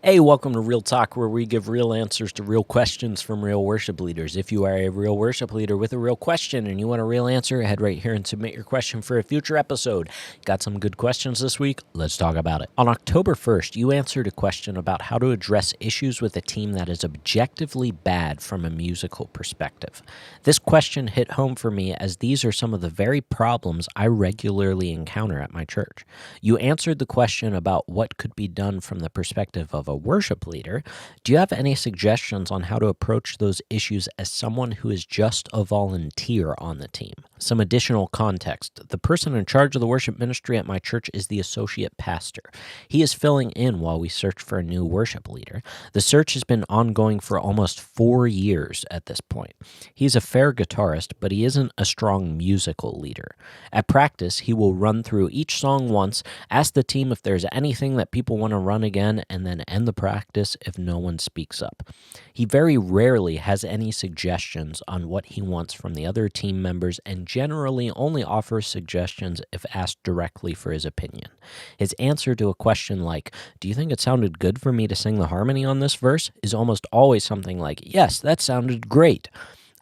Hey, welcome to Real Talk, where we give real answers to real questions from real worship leaders. If you are a real worship leader with a real question and you want a real answer, head right here and submit your question for a future episode. Got some good questions this week? Let's talk about it. On October 1st, you answered a question about how to address issues with a team that is objectively bad from a musical perspective. This question hit home for me as these are some of the very problems I regularly encounter at my church. You answered the question about what could be done from the perspective of a worship leader. Do you have any suggestions on how to approach those issues as someone who is just a volunteer on the team? Some additional context. The person in charge of the worship ministry at my church is the associate pastor. He is filling in while we search for a new worship leader. The search has been ongoing for almost 4 years at this point. He's a fair guitarist, but he isn't a strong musical leader. At practice, he will run through each song once, ask the team if there's anything that people want to run again, and then end the practice if no one speaks up. He very rarely has any suggestions on what he wants from the other team members and generally only offers suggestions if asked directly for his opinion. His answer to a question like, "Do you think it sounded good for me to sing the harmony on this verse?" is almost always something like, "Yes, that sounded great."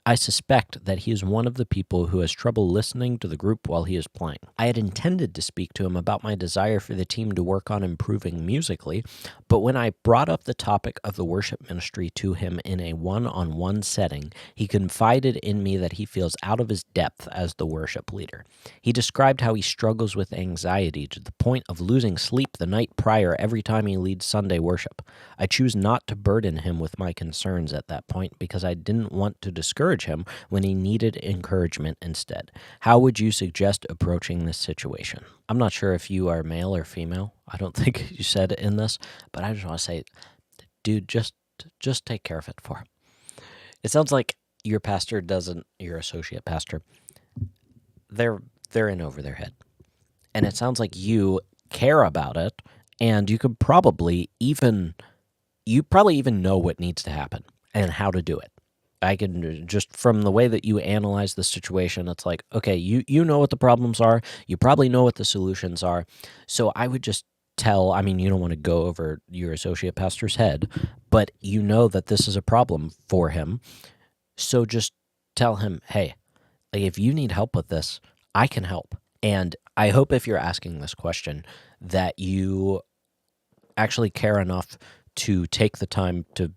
I suspect that he is one of the people who has trouble listening to the group while he is playing. I had intended to speak to him about my desire for the team to work on improving musically, but when I brought up the topic of the worship ministry to him in a one-on-one setting, he confided in me that he feels out of his depth as the worship leader. He described how he struggles with anxiety to the point of losing sleep the night prior every time he leads Sunday worship. I choose not to burden him with my concerns at that point because I didn't want to discourage him when he needed encouragement instead. How would you suggest approaching this situation? I'm not sure if you are male or female. I don't think you said it in this, but I just want to say, dude, just take care of it for him. It sounds like your pastor doesn't, your associate pastor, they're in over their head. And it sounds like you care about it, and you could probably even know what needs to happen and how to do it. I can just, from the way that you analyze the situation, it's like, okay, you know what the problems are. You probably know what the solutions are. So I would just you don't want to go over your associate pastor's head, but you know that this is a problem for him. So just tell him, hey, like, if you need help with this, I can help. And I hope if you're asking this question that you actually care enough to take the time to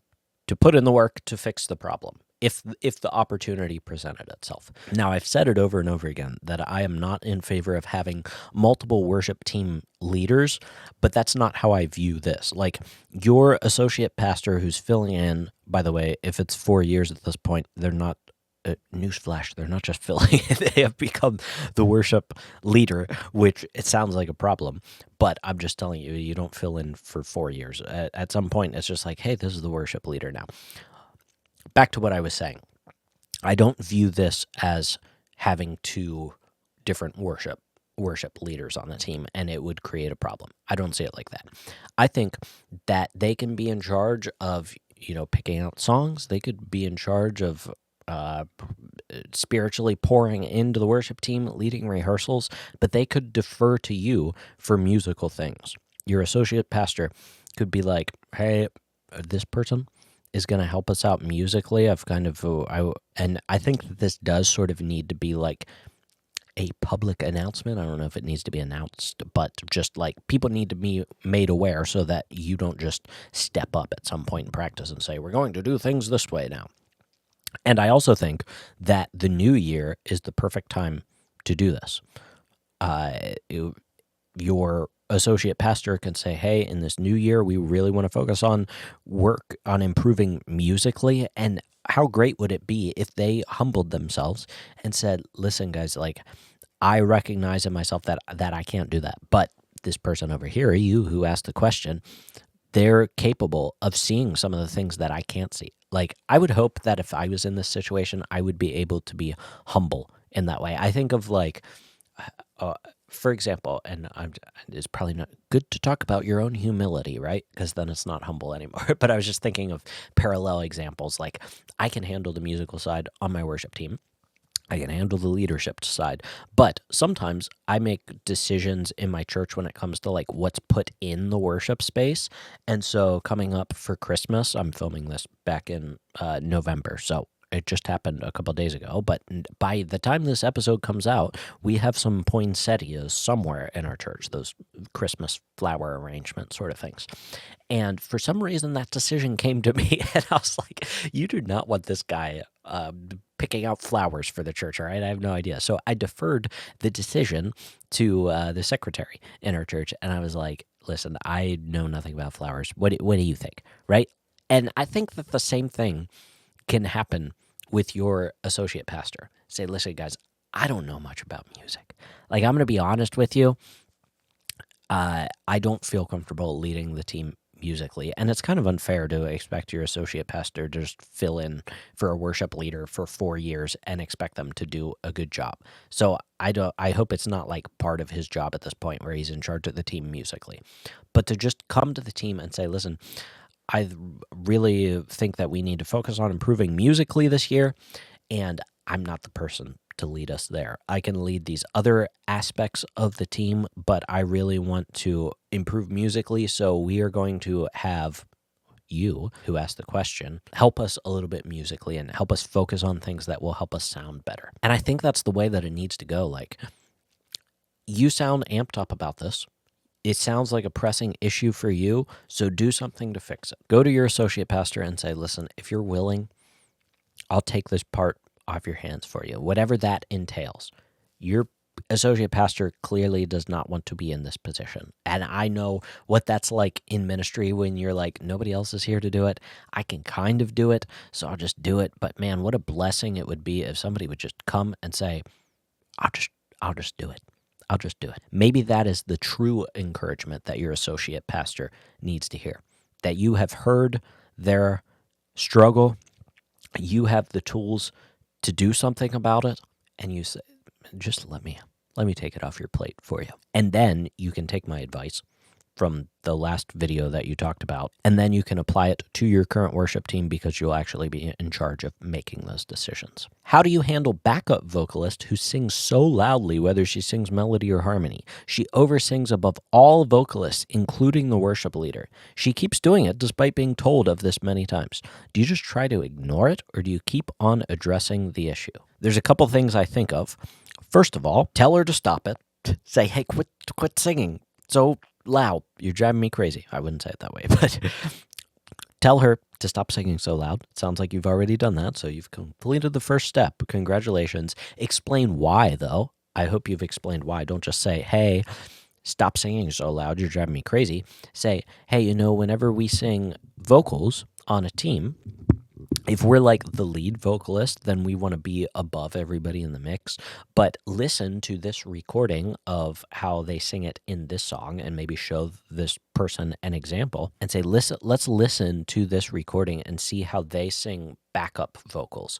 put in the work to fix the problem if the opportunity presented itself. Now, I've said it over and over again that I am not in favor of having multiple worship team leaders, but that's not how I view this. Like, your associate pastor who's filling in, by the way, if it's 4 years at this point, they're not, newsflash, they're not just filling in, they have become the worship leader, which it sounds like a problem, but I'm just telling you, you don't fill in for 4 years. At some point, it's just like, hey, this is the worship leader now. Back to what I was saying. I don't view this as having 2 different worship leaders on the team, and it would create a problem. I don't see it like that. I think that they can be in charge of, picking out songs. They could be in charge of spiritually pouring into the worship team, leading rehearsals, but they could defer to you for musical things. Your associate pastor could be like, hey, this person is going to help us out musically. And I think that this does sort of need to be like a public announcement. I don't know if it needs to be announced, but just like people need to be made aware so that you don't just step up at some point in practice and say, we're going to do things this way now. And I also think that the new year is the perfect time to do this. Your associate pastor can say, hey, in this new year, we really want to focus on work on improving musically. And how great would it be if they humbled themselves and said, listen, guys, like, I recognize in myself that I can't do that. But this person over here, you who asked the question, they're capable of seeing some of the things that I can't see. Like, I would hope that if I was in this situation, I would be able to be humble in that way. I think of like, for example, and it's probably not good to talk about your own humility, right? Because then it's not humble anymore. But I was just thinking of parallel examples. Like, I can handle the musical side on my worship team. I can handle the leadership side. But sometimes I make decisions in my church when it comes to like what's put in the worship space. And so coming up for Christmas, I'm filming this back in November. So it just happened a couple days ago. But by the time this episode comes out, we have some poinsettias somewhere in our church, those Christmas flower arrangement sort of things. And for some reason, that decision came to me, and I was like, you do not want this guy picking out flowers for the church, all right? I have no idea. So I deferred the decision to the secretary in our church, and I was like, listen, I know nothing about flowers. What do you think, right? And I think that the same thing can happen with your associate pastor. Say, listen, guys, I don't know much about music. Like, I'm going to be honest with you. I don't feel comfortable leading the team musically, and it's kind of unfair to expect your associate pastor to just fill in for a worship leader for 4 years and expect them to do a good job. So I hope it's not like part of his job at this point where he's in charge of the team musically, but to just come to the team and say, listen, I really think that we need to focus on improving musically this year, and I'm not the person to lead us there. I can lead these other aspects of the team, but I really want to improve musically, so we are going to have you, who asked the question, help us a little bit musically and help us focus on things that will help us sound better. And I think that's the way that it needs to go. Like, you sound amped up about this. It sounds like a pressing issue for you, so do something to fix it. Go to your associate pastor and say, listen, if you're willing, I'll take this part off your hands for you, whatever that entails. Your associate pastor clearly does not want to be in this position. And I know what that's like in ministry when you're like, nobody else is here to do it. I can kind of do it, so I'll just do it. But man, what a blessing it would be if somebody would just come and say, I'll just do it. I'll just do it. Maybe that is the true encouragement that your associate pastor needs to hear, that you have heard their struggle, you have the tools to do something about it, and you say, just let me take it off your plate for you. And then you can take my advice from the last video that you talked about, and then you can apply it to your current worship team because you'll actually be in charge of making those decisions. How do you handle backup vocalist who sings so loudly, whether she sings melody or harmony? She oversins above all vocalists, including the worship leader. She keeps doing it despite being told of this many times. Do you just try to ignore it, or do you keep on addressing the issue? There's a couple things I think of. First of all, tell her to stop it. Say, hey, quit singing so loud. You're driving me crazy. I wouldn't say it that way, but tell her to stop singing so loud. It sounds like you've already done that, so you've completed the first step. Congratulations. Explain why, though. I hope you've explained why. Don't just say, hey, stop singing so loud. You're driving me crazy. Say, hey, whenever we sing vocals on a team, if we're like the lead vocalist, then we want to be above everybody in the mix. But listen to this recording of how they sing it in this song and maybe show this person an example and say, let's listen to this recording and see how they sing backup vocals.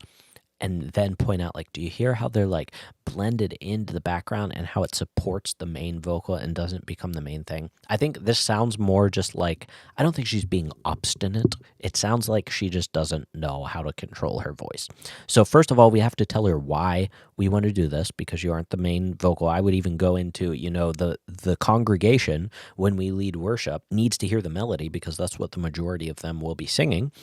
And then point out, like, do you hear how they're like blended into the background and how it supports the main vocal and doesn't become the main thing? I think this sounds more just like, I don't think she's being obstinate. It sounds like she just doesn't know how to control her voice. So first of all, we have to tell her why we want to do this, because you aren't the main vocal. I would even go into, the congregation when we lead worship needs to hear the melody because that's what the majority of them will be singing.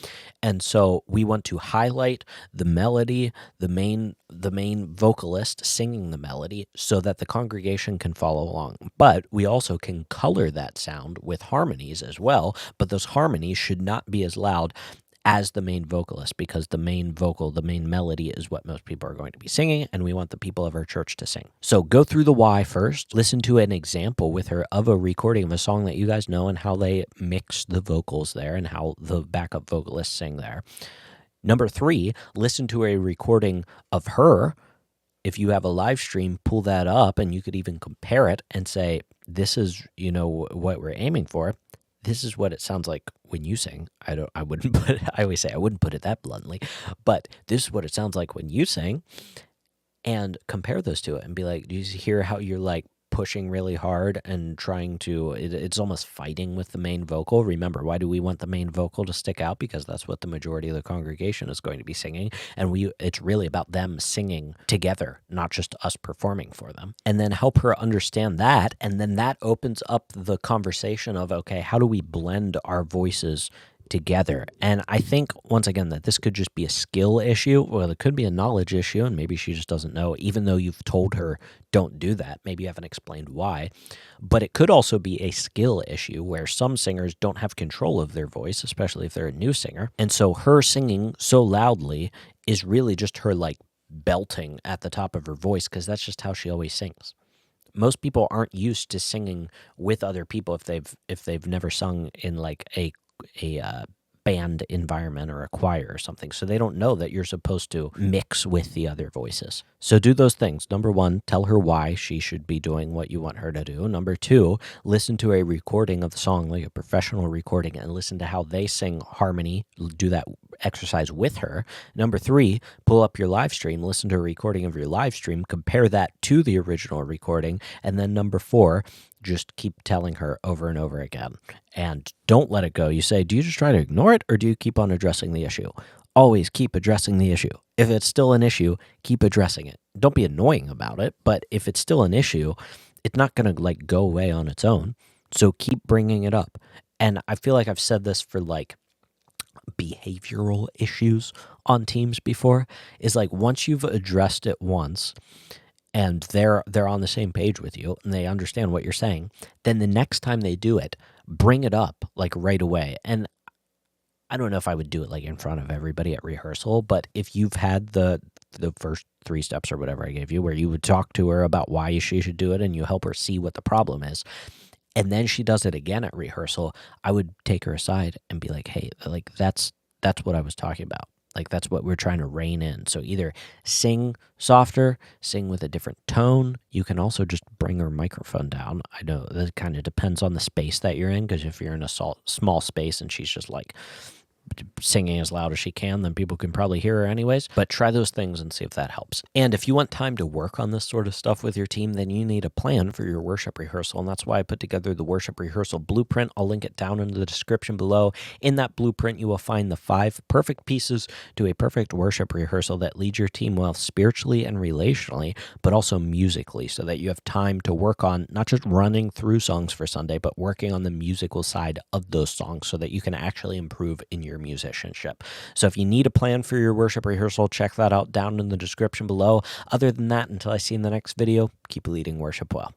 And so we want to highlight the melody, the main vocalist singing the melody so that the congregation can follow along. But we also can color that sound with harmonies as well, but those harmonies should not be as loud as the main vocalist, because the main vocal, the main melody is what most people are going to be singing, and we want the people of our church to sing. So go through the why first, listen to an example with her of a recording of a song that you guys know and how they mix the vocals there and how the backup vocalists sing there. Number 3, listen to a recording of her. If you have a live stream, pull that up, and you could even compare it and say, this is, what we're aiming for. This is what it sounds like when you sing. I always say I wouldn't put it that bluntly, but this is what it sounds like when you sing, and compare those to it and be like, do you hear how you're like pushing really hard and trying to, it's almost fighting with the main vocal. Remember, why do we want the main vocal to stick out? Because that's what the majority of the congregation is going to be singing. And it's really about them singing together, not just us performing for them. And then help her understand that. And then that opens up the conversation of, okay, how do we blend our voices together? And I think, once again, that this could just be a skill issue. Well, it could be a knowledge issue, and maybe she just doesn't know, even though you've told her don't do that. Maybe you haven't explained why. But it could also be a skill issue where some singers don't have control of their voice, especially if they're a new singer. And so her singing so loudly is really just her like belting at the top of her voice, because that's just how she always sings. Most people aren't used to singing with other people if they've never sung in like a band environment or a choir or something. So they don't know that you're supposed to mix with the other voices. So do those things. Number one, tell her why she should be doing what you want her to do. Number two, listen to a recording of the song, like a professional recording, and listen to how they sing harmony. Do that exercise with her. Number three, pull up your live stream, listen to a recording of your live stream, compare that to the original recording. And then number four, just keep telling her over and over again. And don't let it go. You say, do you just try to ignore it, or do you keep on addressing the issue? Always keep addressing the issue. If it's still an issue, keep addressing it. Don't be annoying about it, but if it's still an issue, it's not going to like go away on its own. So keep bringing it up. And I feel like I've said this for like behavioral issues on teams before, is like once you've addressed it once, and they're on the same page with you and they understand what you're saying, then the next time they do it, bring it up like right away. And I don't know if I would do it like in front of everybody at rehearsal, but if you've had the first 3 steps or whatever I gave you, where you would talk to her about why she should do it and you help her see what the problem is, and then she does it again at rehearsal, I would take her aside and be like, hey, like that's what I was talking about. Like, that's what we're trying to rein in. So either sing softer, sing with a different tone. You can also just bring her microphone down. I know that kind of depends on the space that you're in, because if you're in a small space and she's just like singing as loud as she can, then people can probably hear her anyways. But try those things and see if that helps. And if you want time to work on this sort of stuff with your team, then you need a plan for your worship rehearsal. And that's why I put together the worship rehearsal blueprint. I'll link it down in the description below. In that blueprint, you will find the 5 perfect pieces to a perfect worship rehearsal that lead your team well spiritually and relationally, but also musically, so that you have time to work on not just running through songs for Sunday, but working on the musical side of those songs so that you can actually improve in your musicianship. So if you need a plan for your worship rehearsal, check that out down in the description below. Other than that, until I see you in the next video, keep leading worship well.